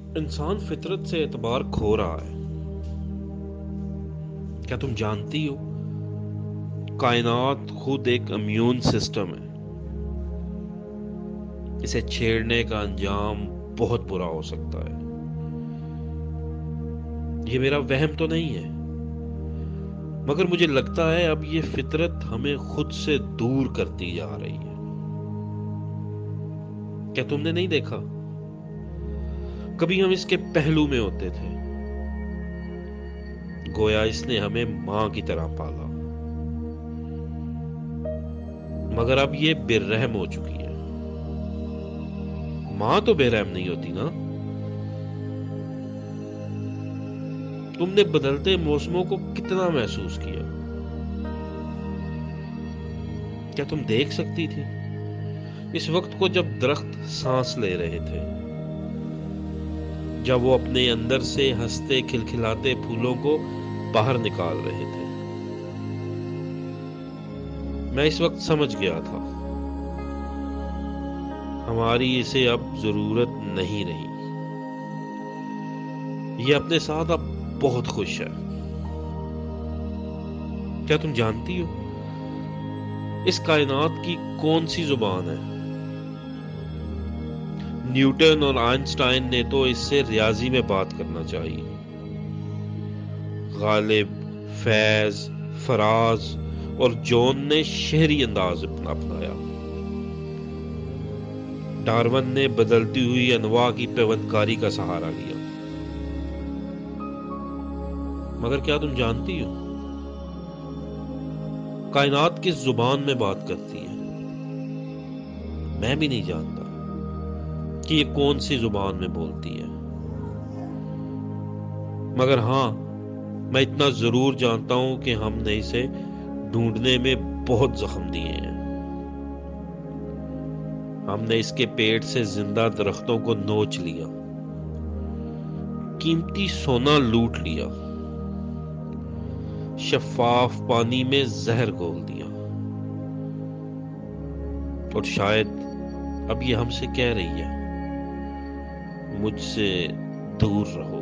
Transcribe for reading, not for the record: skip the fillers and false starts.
انسان فطرت سے اعتبار کھو رہا ہے. کیا تم جانتی ہو کائنات خود ایک امیون سسٹم ہے. اسے چھیڑنے کا انجام بہت برا ہو سکتا ہے. یہ میرا وہم تو نہیں ہے، مگر مجھے لگتا ہے اب یہ فطرت ہمیں خود سے دور کرتی جا رہی ہے. کیا تم نے نہیں دیکھا کبھی ہم اس کے پہلو میں ہوتے تھے، گویا اس نے ہمیں ماں کی طرح پالا، مگر اب یہ بے رحم ہو چکی ہے. ماں تو بے رحم نہیں ہوتی نا. تم نے بدلتے موسموں کو کتنا محسوس کیا. کیا تم دیکھ سکتی تھی اس وقت کو جب درخت سانس لے رہے تھے، جب وہ اپنے اندر سے ہنستے کھلکھلاتے پھولوں کو باہر نکال رہے تھے؟ میں اس وقت سمجھ گیا تھا ہماری اسے اب ضرورت نہیں رہی. یہ اپنے ساتھ اب بہت خوش ہے. کیا تم جانتی ہو اس کائنات کی کون سی زبان ہے؟ نیوٹن اور آئنسٹائن نے تو اس سے ریاضی میں بات کرنا چاہیے. غالب، فیض، فراز اور جون نے شہری انداز اپنایا. ڈارون نے بدلتی ہوئی انواع کی پیوندکاری کا سہارا لیا. مگر کیا تم جانتی ہو کائنات کس زبان میں بات کرتی ہے؟ میں بھی نہیں جانتا کہ یہ کون سی زبان میں بولتی ہے، مگر ہاں میں اتنا ضرور جانتا ہوں کہ ہم نے اسے ڈھونڈنے میں بہت زخم دیے ہیں. ہم نے اس کے پیٹ سے زندہ درختوں کو نوچ لیا، قیمتی سونا لوٹ لیا، شفاف پانی میں زہر گھول دیا، اور شاید اب یہ ہم سے کہہ رہی ہے مجھ سے دور رہو.